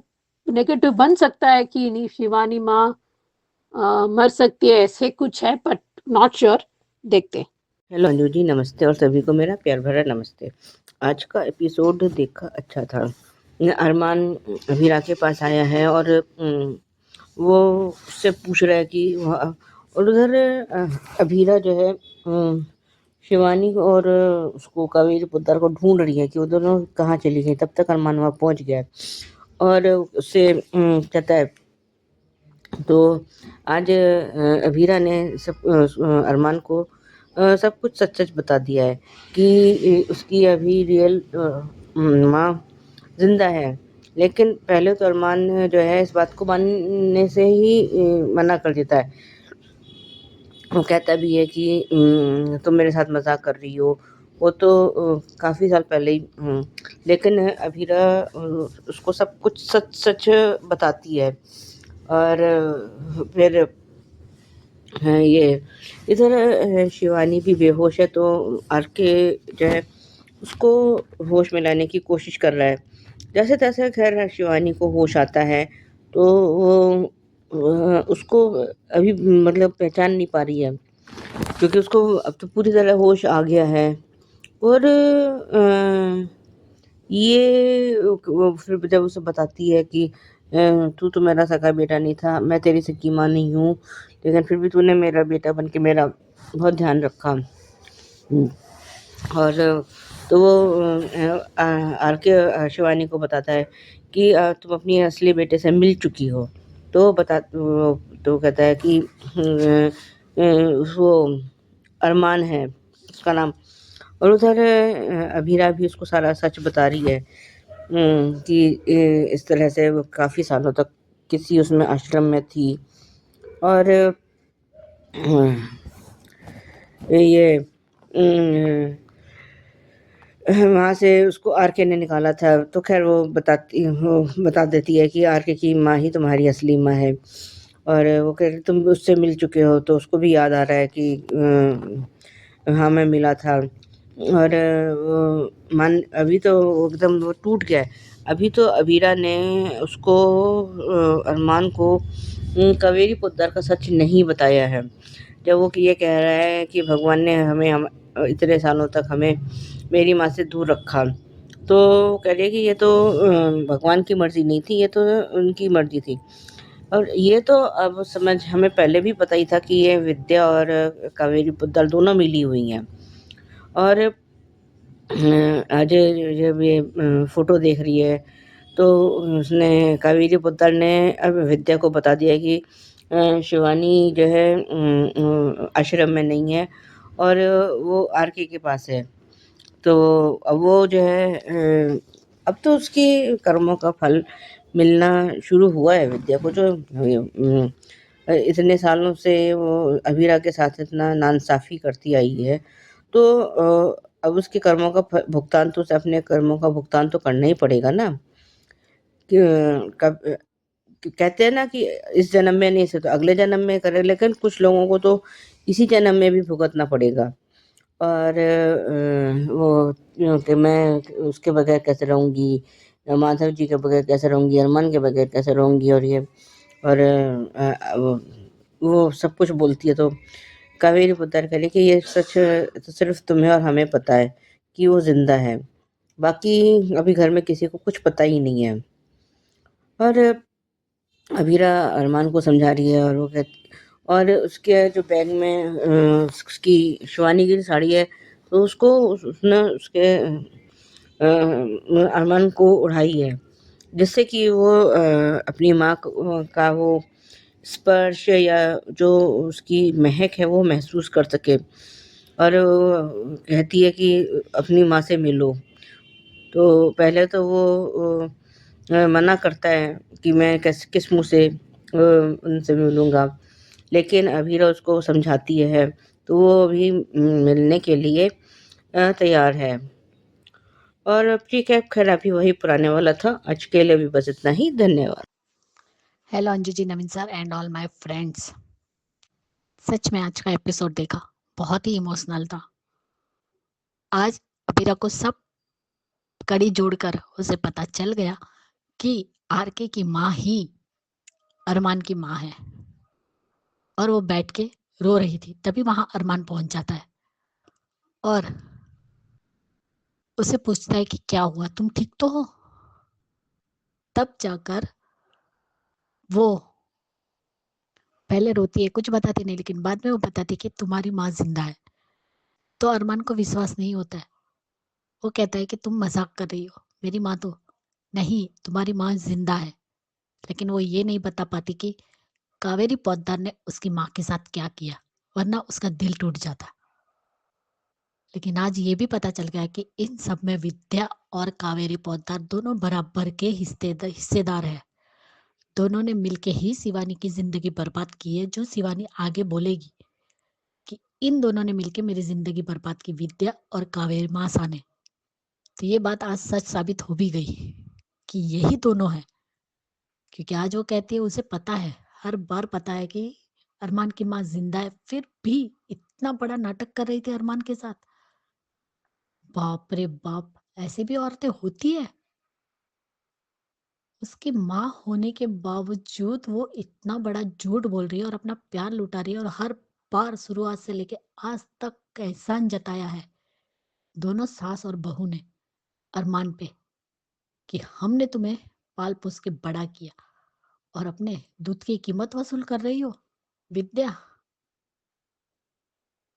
नेगेटिव बन सकता है कि नहीं, शिवानी माँ मर सकती है, ऐसे कुछ है, बट नॉट श्योर। देखते हैं। हेलो अंजू जी, नमस्ते और सभी को मेरा प्यार भरा नमस्ते। आज का एपिसोड देखा अच्छा था। अरमान अभीरा के पास आया है और वो उससे पूछ रहा है कि और उधर अभीरा जो है शिवानी और उसको कबीर पुत्र को ढूंढ रही है कि वो दोनों कहाँ चली गई। तब तक अरमान वहाँ पहुँच गया है और उससे कहता है। तो आज अभीरा ने अरमान को सब कुछ सच-सच बता दिया है कि उसकी अभी रियल माँ ज़िंदा है। लेकिन पहले तो अरमान जो है इस बात को मानने से ही मना कर देता है। वो कहता भी है कि तुम मेरे साथ मज़ाक कर रही हो। वो तो काफ़ी साल पहले ही लेकिन अभीरा उसको सब कुछ सच-सच बताती है। और फिर ये इधर शिवानी भी बेहोश है, तो आर.के जो है उसको होश में लाने की कोशिश कर रहा है। जैसे-तैसे खैर शिवानी को होश आता है, तो वो उसको अभी मतलब पहचान नहीं पा रही है, क्योंकि उसको अब तो पूरी तरह होश आ गया है। और ये वो फिर जब उसे बताती है कि तू तो मेरा सगा बेटा नहीं था, मैं तेरी सगी माँ नहीं हूँ, लेकिन फिर भी तूने मेरा बेटा बन के मेरा बहुत ध्यान रखा। और तो वो आर के शिवानी को बताता है कि तुम अपनी असली बेटे से मिल चुकी हो। तो कहता है कि वो अरमान है उसका नाम, और उधर अभीरा भी उसको सारा सच बता रही है कि इस तरह से वो काफ़ी सालों तक किसी उसमें आश्रम में थी, और ये वहाँ से उसको आरके ने निकाला था। तो खैर वो बता देती है कि आरके की माँ ही तुम्हारी असली माँ है, और वो कह रही तुम उससे मिल चुके हो, तो उसको भी याद आ रहा है कि हाँ मैं मिला था, और वो अभी तो एकदम वो टूट गया है। अभी तो अबीरा ने उसको अरमान को कावेरी पोद्दार का सच नहीं बताया है। जब वो ये कह रहा है कि भगवान ने हम इतने सालों तक हमें मेरी माँ से दूर रखा, तो कह रही है कि ये तो भगवान की मर्जी नहीं थी, ये तो उनकी मर्जी थी। और ये तो अब समझ हमें पहले भी पता ही था कि ये विद्या और कावेरी पोद्दार दोनों मिली हुई हैं। और आज जब ये फोटो देख रही है, तो उसने कावेरी पोद्दार ने अब विद्या को बता दिया कि शिवानी जो है आश्रम में नहीं है, और वो आरके के पास है। तो अब वो जो है अब तो उसकी कर्मों का फल मिलना शुरू हुआ है विद्या को, जो इतने सालों से वो अबीरा के साथ इतना नाइंसाफ़ी करती आई है। तो अब उसके कर्मों का भुगतान तो उसे अपने कर्मों का भुगतान तो करना ही पड़ेगा ना। कि कब कहते हैं ना कि इस जन्म में नहीं से तो अगले जन्म में करे, लेकिन कुछ लोगों को तो इसी जन्म में भी भुगतना पड़ेगा। और वो कि मैं उसके बगैर कैसे रहूँगी, माधव जी के बगैर कैसे रहूँगी, अरमान के बगैर कैसे रहूँगी, और ये और वो सब कुछ बोलती है। तो कावेरी पोद्दार कह रही कि ये सच तो सिर्फ तुम्हें और हमें पता है कि वो जिंदा है, बाकी अभी घर में किसी को कुछ पता ही नहीं है। और अबीरा अरमान को समझा रही है, और वो और उसके जो बैग में उसकी शिवानी की साड़ी है, तो उसने उसके अरमान को उड़ाई है, जिससे कि वो अपनी माँ का वो स्पर्श या जो उसकी महक है वो महसूस कर सके, और वो कहती है कि अपनी माँ से मिलो। तो पहले तो वो मना करता है कि मैं किस मुँह से उनसे मिलूँगा, लेकिन अबीरा उसको समझाती है, तो वो अभी मिलने के लिए तैयार है। और अब ठीक है, खैर अभी वही पुराने वाला था। आज के लिए भी बस इतना ही। धन्यवाद। Hello Anju ji, Naveen sir and all my friends. सच में आज का एपिसोड देखा, बहुत ही इमोशनल था। आज अबीरा को सब कड़ी जोड़कर उसे पता चल गया कि आरके की माँ ही अरमान की माँ है, और वो बैठ के रो रही थी। तभी वहां अरमान पहुंच जाता है और उसे पूछता है कि क्या हुआ, तुम ठीक तो हो? तब जाकर वो पहले रोती है, कुछ बताती नहीं, लेकिन बाद में वो बताती कि तुम्हारी माँ जिंदा है। तो अरमान को विश्वास नहीं होता है। वो कहता है कि तुम मजाक कर रही हो, मेरी माँ तो नहीं, तुम्हारी माँ जिंदा है। लेकिन वो ये नहीं बता पाती कि कावेरी पोद्दार ने उसकी माँ के साथ क्या किया, वरना उसका दिल टूट जाता। लेकिन आज ये भी पता चल गया कि इन सब में विद्या और कावेरी पोद्दार दोनों बराबर के हिस्सेदार है। दोनों ने मिलके ही शिवानी की जिंदगी बर्बाद की है, जो शिवानी आगे बोलेगी कि इन दोनों ने मिलके मेरी जिंदगी बर्बाद की, विद्या और कावेरी मासा ने। तो ये बात आज सच साबित हो भी गई कि यही दोनों है, क्योंकि आज वो कहती है उसे पता है, हर बार पता है कि अरमान की माँ जिंदा है, फिर भी इतना बड़ा नाटक कर रही थी अरमान के साथ। बाप रे बाप, ऐसी भी औरतें होती है। उसकी माँ होने के बावजूद वो इतना बड़ा झूठ बोल रही है और अपना प्यार लुटा रही है, और हर बार शुरुआत से लेके आज तक एहसान जताया है दोनों सास और बहू ने अरमान पे कि हमने तुम्हें पाल पोस के बड़ा किया, और अपने दूध की कीमत वसूल कर रही हो। विद्या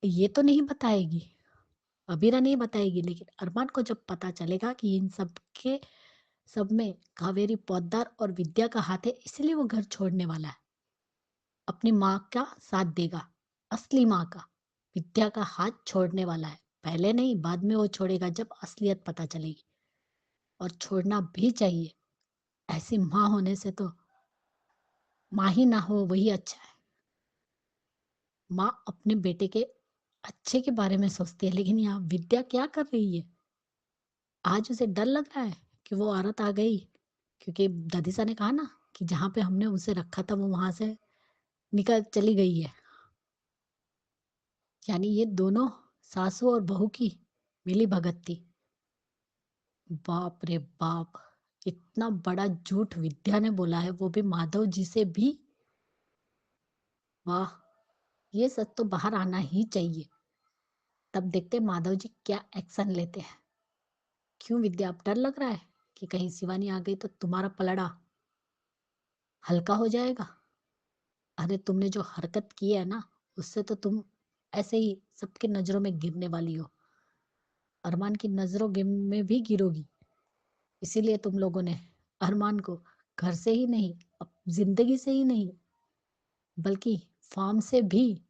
ये तो नहीं बताएगी, अबीरा नहीं बताएगी, लेकिन अरमान को जब पता चलेगा कि इन सब के सब में कावेरी पोद्दार और विद्या का हाथ है, इसलिए वो घर छोड़ने वाला है। अपनी माँ का साथ देगा, असली माँ का। विद्या का हाथ छोड़ने वाला है, पहले नहीं बाद में वो छोड़ेगा जब असलियत पता चलेगी। और छोड़ना भी चाहिए, ऐसी माँ होने से तो माँ ही ना हो वही अच्छा है। माँ अपने बेटे के अच्छे के बारे में सोचती है, लेकिन यहाँ विद्या क्या कर रही है? आज उसे डर लग रहा है कि वो औरत आ गई, क्योंकि दादीसा ने कहा ना कि जहाँ पे हमने उसे रखा था वो वहां से निकल चली गई है। यानी ये दोनों सासू और बहू की मिली भगत थी। बाप रे बाप, इतना बड़ा झूठ विद्या ने बोला है, वो भी माधव जी से भी। वाह, ये सच तो बाहर आना ही चाहिए। तब देखते माधव जी क्या एक्शन लेते हैं। क्यों विद्या, अब डर लग रहा है कि कहीं शिवानी आ गई तो तुम्हारा पलड़ा हल्का हो जाएगा? अरे तुमने जो हरकत की है ना, उससे तो तुम ऐसे ही सबकी नजरों में गिरने वाली हो। अरमान की नजरों में भी गिरोगी। इसीलिए तुम लोगों ने अरमान को घर से ही नहीं, अब जिंदगी से ही नहीं, बल्कि फार्म से भी,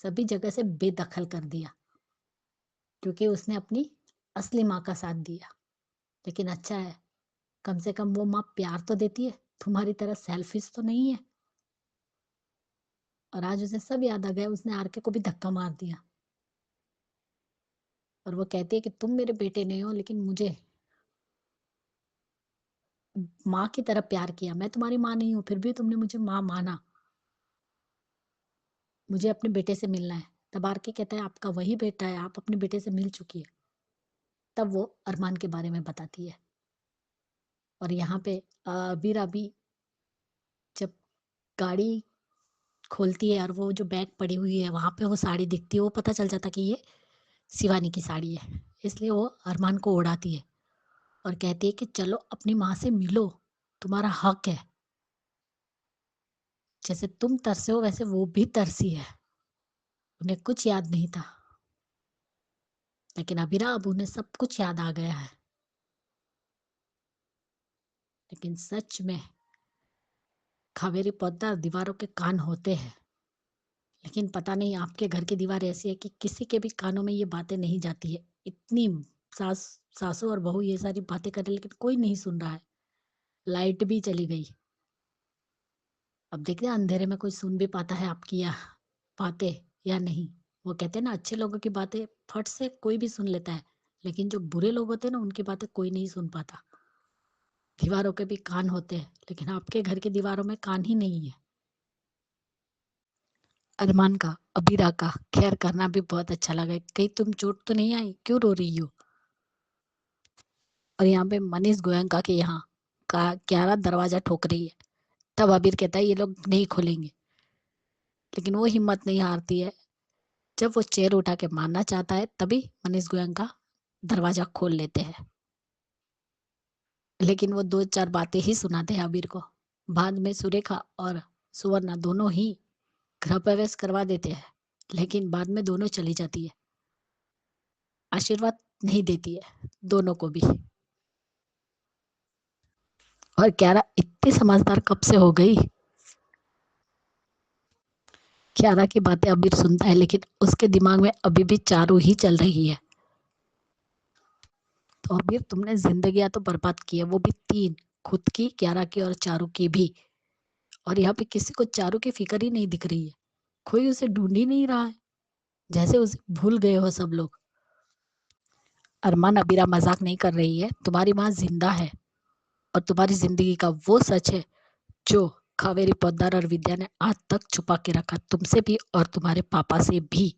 सभी जगह से बेदखल कर दिया, क्योंकि उसने अपनी असली माँ का साथ दिया। लेकिन अच्छा है, कम से कम वो माँ प्यार तो देती है, तुम्हारी तरह सेल्फिश तो नहीं है। और आज उसे सब याद आ गया, उसने आरके को भी धक्का मार दिया। और वो कहती है कि तुम मेरे बेटे नहीं हो, लेकिन मुझे माँ की तरह प्यार किया। मैं तुम्हारी माँ नहीं हूं, फिर भी तुमने मुझे माँ माना। मुझे अपने बेटे से मिलना है। तब आरके कहता है आपका वही बेटा है, आप अपने बेटे से मिल चुकी है। तब वो अरमान के बारे में बताती है। और यहाँ पे बीरा भी जब गाड़ी खोलती है और वो जो बैग पड़ी हुई है वहां पे वो साड़ी दिखती है, वो पता चल जाता कि ये शिवानी की साड़ी है। इसलिए वो अरमान को उड़ाती है और कहती है कि चलो अपनी माँ से मिलो, तुम्हारा हक है। जैसे तुम तरसे हो वैसे वो भी तरसी है। उन्हें कुछ याद नहीं था, लेकिन अभी अब उन्हें सब कुछ याद आ गया है। लेकिन सच में कावेरी पोद्दार दीवारों के कान होते हैं, लेकिन पता नहीं आपके घर की दीवार ऐसी है कि किसी के भी कानों में ये बातें नहीं जाती है। इतनी सास सासू और बहू ये सारी बातें कर रही, लेकिन कोई नहीं सुन रहा है। लाइट भी चली गई। अब देखते हैं अंधेरे में कोई सुन भी पाता है आपकी या बातें या नहीं। वो कहते हैं ना, अच्छे लोगों की बातें फट से कोई भी सुन लेता है, लेकिन जो बुरे लोग होते हैं ना, उनकी बातें कोई नहीं सुन पाता। दीवारों के भी कान होते हैं, लेकिन आपके घर की दीवारों में कान ही नहीं है। अरमान का, अबीरा का खैर करना भी बहुत अच्छा लगा। कहीं तुम चोट तो नहीं आई, क्यों रो रही हो? और यहाँ पे मनीष गोयंका के यहाँ का क्यारा दरवाजा ठोक रही है। तब अबीर कहता है ये लोग नहीं खोलेंगे, लेकिन वो हिम्मत नहीं हारती है। जब वो चेयर उठा के मारना चाहता है, तभी मनीष गोयंका दरवाजा खोल लेते हैं। लेकिन वो दो चार बातें ही सुनाते हैं अबीर को। बाद में सुरेखा और सुवर्णा दोनों ही गृह प्रवेश करवा देते हैं, लेकिन बाद में दोनों चली जाती है। आशीर्वाद नहीं देती है दोनों को भी। और क्यारा इतनी समझदार कब से हो गई? क्यारा की बातें अबीर सुनता है, लेकिन उसके दिमाग में अभी भी चारू ही चल रही है। तो अबीर तुमने जिंदगियां तो बर्बाद की है, वो भी तीन, खुद की, क्यारा की और चारू की भी। और यहाँ पे किसी को चारू की फिक्र ही नहीं दिख रही है। कोई उसे ढूंढ ही नहीं रहा है, जैसे उसे भूल गए हो सब लोग। अरमान, अबीरा मजाक नहीं कर रही है। तुम्हारी माँ जिंदा है और तुम्हारी जिंदगी का वो सच है जो कावेरी पोद्दार और विद्या ने आज तक छुपा के रखा, तुमसे भी और तुम्हारे पापा से भी,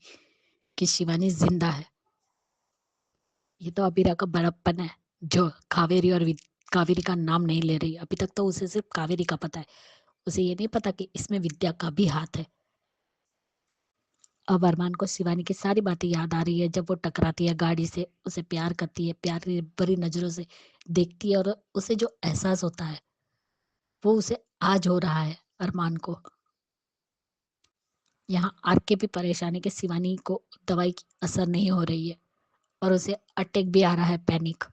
कि शिवानी जिंदा है। ये तो अबीरा का बड़प्पन है जो कावेरी और कावेरी का नाम नहीं ले रही। अभी तक तो उसे सिर्फ कावेरी का पता है, उसे ये नहीं पता कि इसमें विद्या का भी हाथ है। अब अरमान को शिवानी की सारी बातें याद आ रही है। जब वो टकराती है गाड़ी से, उसे प्यार करती है, प्यारी भरी नजरों से देखती है, और उसे जो एहसास होता है वो उसे आज हो रहा है अरमान को। यहाँ आर के भी परेशानी के शिवानी को दवाई की असर नहीं हो रही है और उसे अटैक भी आ रहा है, पैनिक।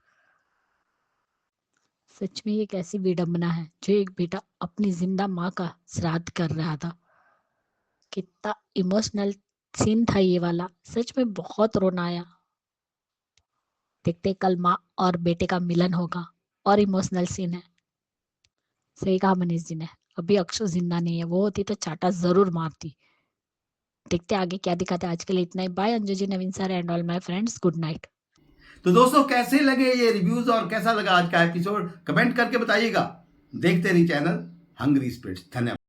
सच में ये कैसी विडंबना है, जो एक बेटा अपनी जिंदा माँ का श्राद्ध कर रहा था। कितना इमोशनल सीन था ये वाला, सच में बहुत रोना आया। देखते कल माँ और बेटे का मिलन होगा, और इमोशनल सीन है। सही कहा मनीष जी ने, अभी अक्षु जिंदा नहीं है, वो होती तो चाटा जरूर मारती। देखते आगे क्या दिखाते। आज के लिए इतना ही। Bye Anju ji, Naveen sir and all my friends, good night. तो दोस्तों कैसे लगे ये रिव्यूज और कैसा लगा आज का एपिसोड, कमेंट करके बताइएगा। देखते रहिए चैनल हंग्री स्पिरिट्स। धन्यवाद।